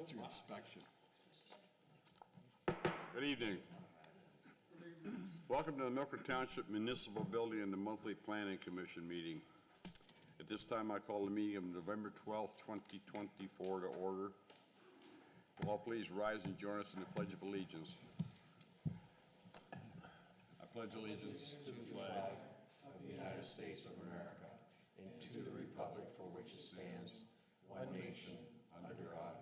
through inspection. Good evening. Welcome to the Milford Township Municipal Building and the Monthly Planning Commission meeting. At this time, I call the meeting of November 12th, 2024 to order. Will all please rise and join us in the Pledge of Allegiance. I pledge allegiance To the flag of the United States of America and to the republic for which it stands, one nation, under God,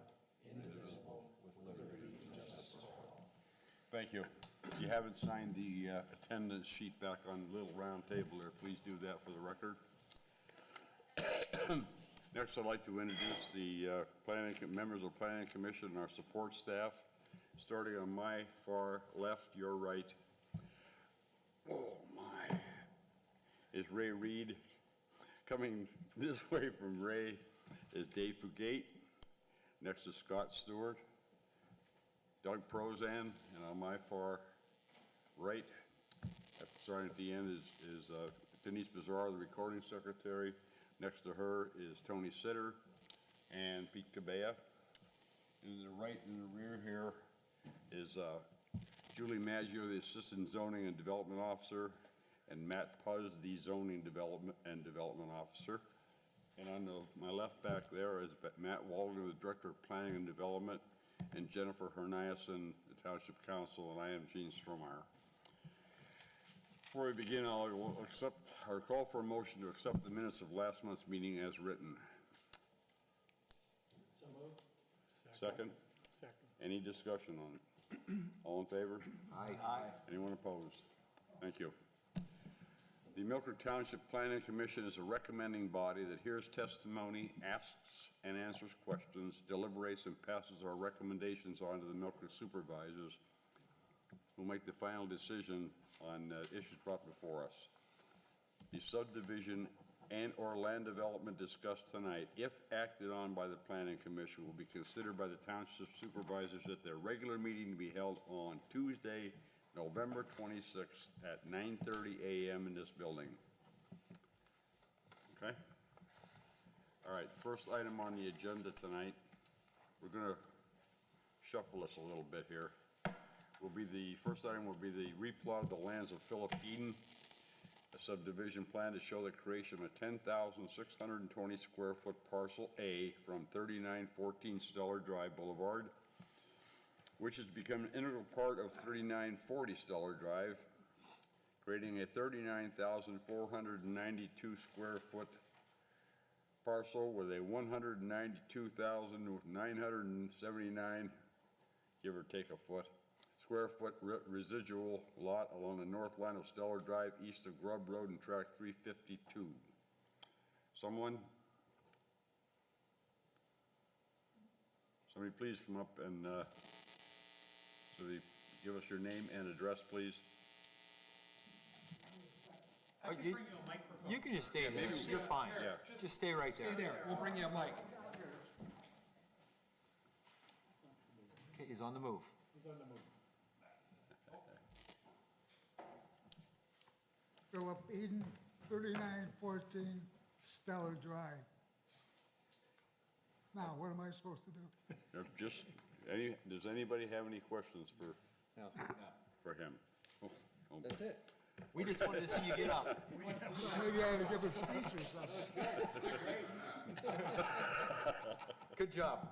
indivisible, with liberty and justice for all. Thank you. If you haven't signed the attendance sheet back on the little round table there, please do that for the record. Next, I'd like to introduce the members of the Planning Commission and our support staff. Starting on my far left, your right. Oh my, is Ray Reed. Coming this way from Ray is Dave Fugate. Next is Scott Stewart, Doug Prozan, and on my far right, starting at the end, is Denise Bizarro, the recording secretary. Next to her is Tony Sitter and Pete Cabea. And the right in the rear here is Julie Maggio, the assistant zoning and development officer, and Matt Puz, the zoning development officer. And on my left back there is Matt Walden, the director of planning and development, and Jennifer Herniason, the township council, and I am Gene Strohmeyer. Before we begin, I'll call for a motion to accept the minutes of last month's meeting as written. So moved. Second? Second. Any discussion on it? All in favor? Aye. Anyone opposed? Thank you. The Milford Township Planning Commission is a recommending body that hears testimony, asks and answers questions, deliberates and passes our recommendations on to the Milford supervisors, who make the final decision on issues brought before us. The subdivision and or land development discussed tonight, if acted on by the Planning Commission, will be considered by the Township supervisors at their regular meeting to be held on Tuesday, November 26th at 9:30 a.m. in this building. Okay? All right, first item on the agenda tonight, we're going to shuffle this a little bit here. First item will be the replot of the lands of Philip Eden, a subdivision plan to show the creation of a 10,620 square foot parcel A from 3914 Stellar Drive Boulevard, which has become an integral part of 3940 Stellar Drive, creating a 39,492 square foot parcel with a 192,979, give or take a foot, square foot residual lot along the north line of Stellar Drive east of Grubb Road and Track 352. Somebody please come up and give us your name and address, please. I can bring you a microphone. You can just stay there. You're fine. Yeah. Just stay right there. Stay there. We'll bring you a mic. Okay, he's on the move. He's on the move. Philip Eden, 3914 Stellar Drive. Now, what am I supposed to do? Does anybody have any questions for him? Oh, That's it. We just wanted to see you get up. Maybe I ought to give a speech or something. Good job.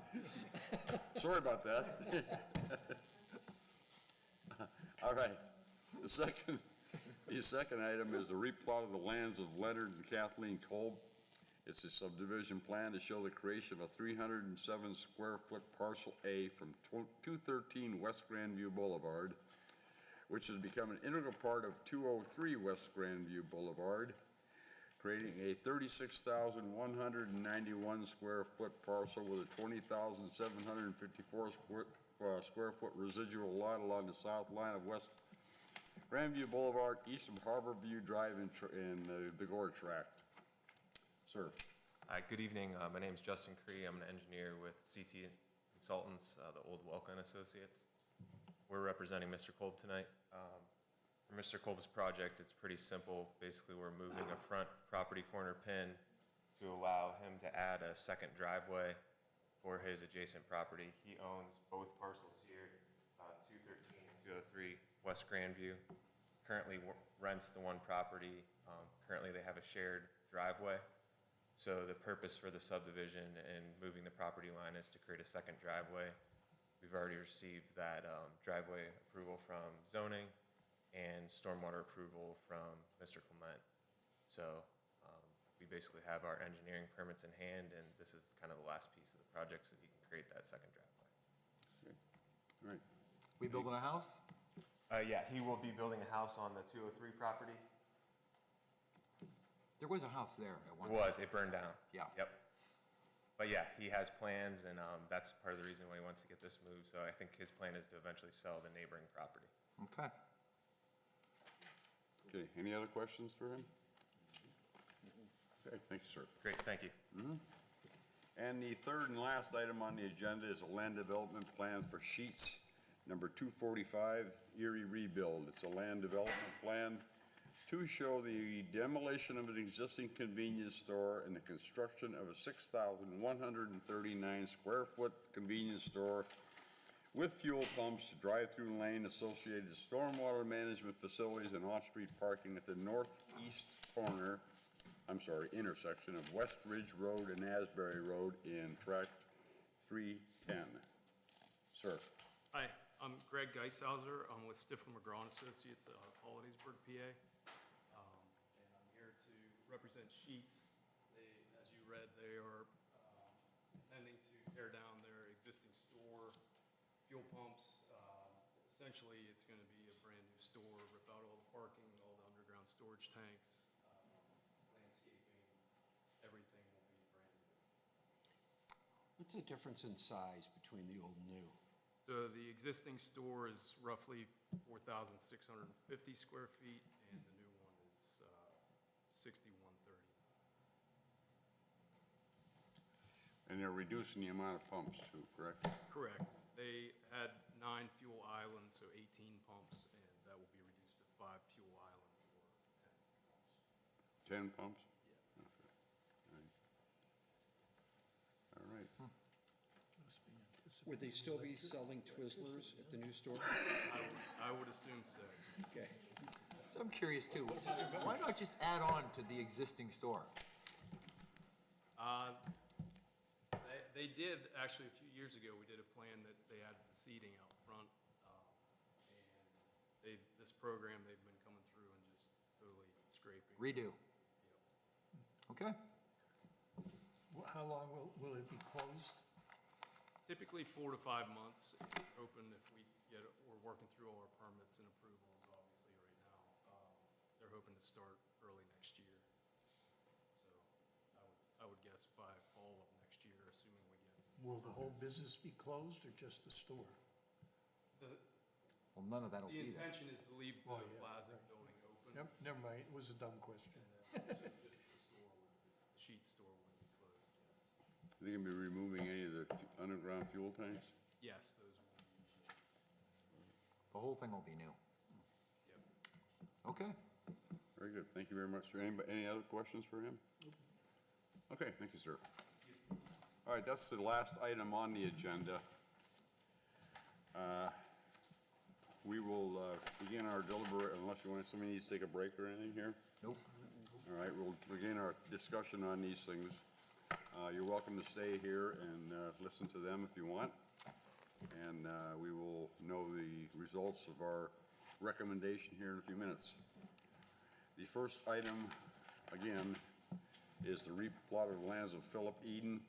Sorry about that. All right. The second item is the replot of the lands of Leonard and Kathleen Kolb. It's a subdivision plan to show the creation of a 307 square foot parcel A from 213 West Grandview Boulevard, which has become an integral part of 203 West Grandview Boulevard, creating a 36,191 square foot parcel with a 20,754 square foot residual lot along the south line of West Grandview Boulevard, east of Harborview Drive in the Gore Tract. Sir. Hi, good evening. My name is Justin Cree. I'm an engineer with CT Consultants, the old Welkin Associates. We're representing Mr. Kolb tonight. For Mr. Kolb's project, it's pretty simple. Basically, we're moving a front property corner pin to allow him to add a second driveway for his adjacent property. He owns both parcels here, 213 and 203 West Grandview. Currently rents the one property. Currently, they have a shared driveway. So the purpose for the subdivision and moving the property line is to create a second driveway. We've already received that driveway approval from zoning and stormwater approval from Mr. Clement. So we basically have our engineering permits in hand, and this is kind of the last piece of the project so he can create that second driveway. All right. We building a house? Yeah, he will be building a house on the 203 property. There was a house there at one It point. was, it burned down. Yeah. Yep. But yeah, he has plans, and that's part of the reason why he wants to get this moved. So I think his plan is to eventually sell the neighboring property. Okay. Okay, any other questions for him? Okay, thank you, sir. Great, thank you. And the third and last item on the agenda is a land development plan for Sheets, number 245, Erie Rebuild. It's a land development plan to show the demolition of an existing convenience store and the construction of a 6,139 square foot convenience store with fuel pumps, drive-through lane, associated stormwater management facilities, and off-street parking at the northeast intersection of West Ridge Road and Asbury Road in tract 310. Sir. Hi, I'm Greg Geishauser. I'm with Stifler McGraw and Associates out of Hollidaysburg, PA. And I'm here to represent Sheets. As you read, they are intending to tear down their existing store, fuel pumps. Essentially, it's going to be a brand-new store, rip out all the parking, all the underground storage tanks, landscaping, everything will be brand new. What's the difference in size between the old and new? So the existing store is roughly 4,650 square feet, and the new one is 6,130. And they're reducing the amount of pumps too, correct? Correct. They had 9 fuel islands, so 18 pumps, and that will be reduced to 5 fuel islands or 10 pumps. 10 pumps? Yeah. Okay. All right. Would they still be selling Twizzlers at the new store? I would assume so. Okay. So I'm curious too, why not just add on to the existing store? They did, actually, a few years ago, we did a plan that they added the seating out front. And this program, they've been coming through and just totally scraping. Redo. Okay. How long will it be closed? Typically 4 to 5 months. It's open if we're working through all our permits and approvals, obviously, right now. They're hoping to start early next year. So I would guess by fall of next year, assuming we get. Will the whole business be closed or just the store? Well, none of that'll The be there. intention is to leave the Oh, yeah, plaza right. building open. Never mind, it was a dumb question. And then also just the store, the sheet store would be closed, yes. Are they gonna be removing any of the underground fuel tanks? Yes, those will be used. The whole thing will be new. Yep. Okay. Very good. Thank you very much, sir. Any other questions for him? Okay, thank you, sir. All right, that's the last item on the agenda. We will begin our unless somebody needs to take a break or anything here. Nope. All right, we'll begin our discussion on these things. You're welcome to stay here and listen to them if you want. And we will know the results of our recommendation here in a few minutes. The first item, again, is the replot of the lands of Philip Eden.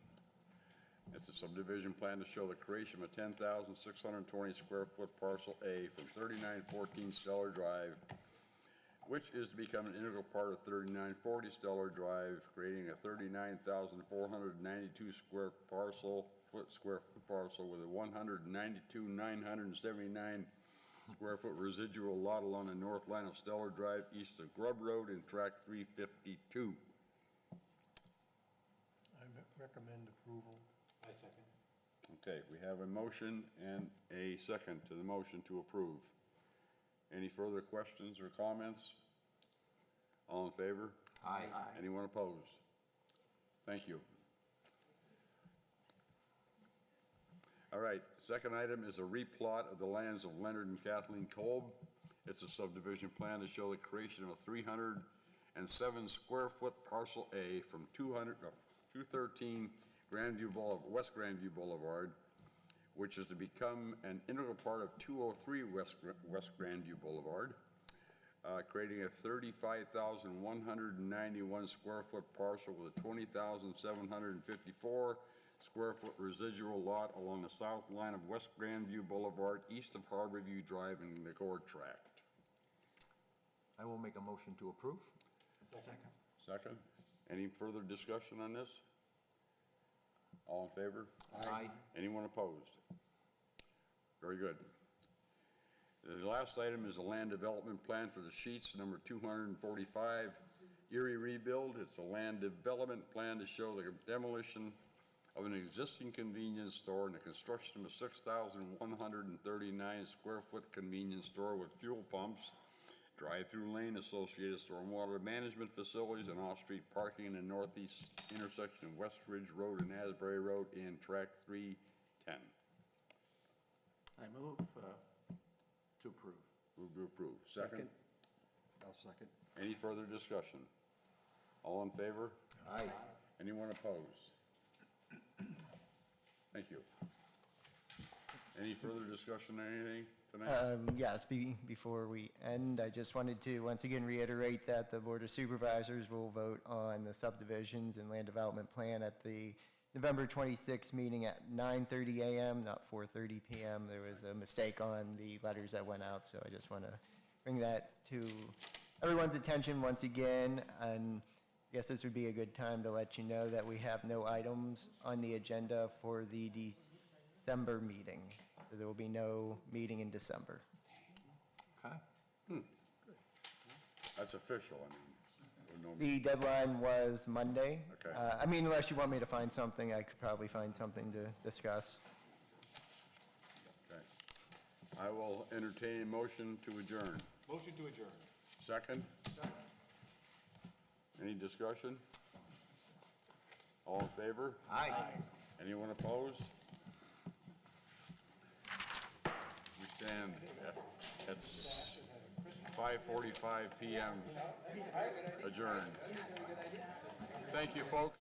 It's a subdivision plan to show the creation of a 10,620 square foot parcel A from 3914 Stellar Drive, which is to become an integral part of 3940 Stellar Drive, creating a 39,492 square foot parcel with a 192,979 square foot residual lot along the north line of Stellar Drive, east of Grub Road in tract 352. I recommend approval. I second. Okay, we have a motion and a second to the motion to approve. Any further questions or comments? All in favor? Aye. Anyone opposed? Thank you. All right, second item is a replot of the lands of Leonard and Kathleen Kolb. It's a subdivision plan to show the creation of a 307 square foot parcel A from 213 West Grandview Boulevard, which is to become an integral part of 203 West Grandview Boulevard, creating a 35,191 square foot parcel with a 20,754 square foot residual lot along the south line of West Grandview Boulevard, east of Harborview Drive and the Gore Tract. I will make a motion to approve. Second. Any further discussion on this? All in favor? Aye. Anyone opposed? Very good. The last item is a land development plan for the Sheets, number 245, Erie Rebuild. It's a land development plan to show the demolition of an existing convenience store and the construction of a 6,139 square foot convenience store with fuel pumps, drive-through lane, associated stormwater management facilities, and off-street parking in the northeast intersection of West Ridge Road and Asbury Road in Tract 310. I move to approve. Move to approve. Second? I'll second. Any further discussion? All in favor? Aye. Anyone opposed? Thank you. Any further discussion on anything tonight? Yes, before we end, I just wanted to once again reiterate that the Board of Supervisors will vote on the subdivisions and land development plan at the November 26th meeting at 9:30 a.m., not 4:30 p.m. There was a mistake on the letters that went out, so I just want to bring that to everyone's attention once again. And I guess this would be a good time to let you know that we have no items on the agenda for the December meeting. So there will be no meeting in December. Okay. That's official, I mean. no- The deadline was Monday. Okay. I mean, unless you want me to find something, I could probably find something to discuss. Okay. I will entertain a motion to adjourn. Motion to adjourn. Second? Any discussion? All in favor? Aye. Anyone opposed? We stand at 5:45 PM adjourned. Thank you, folks.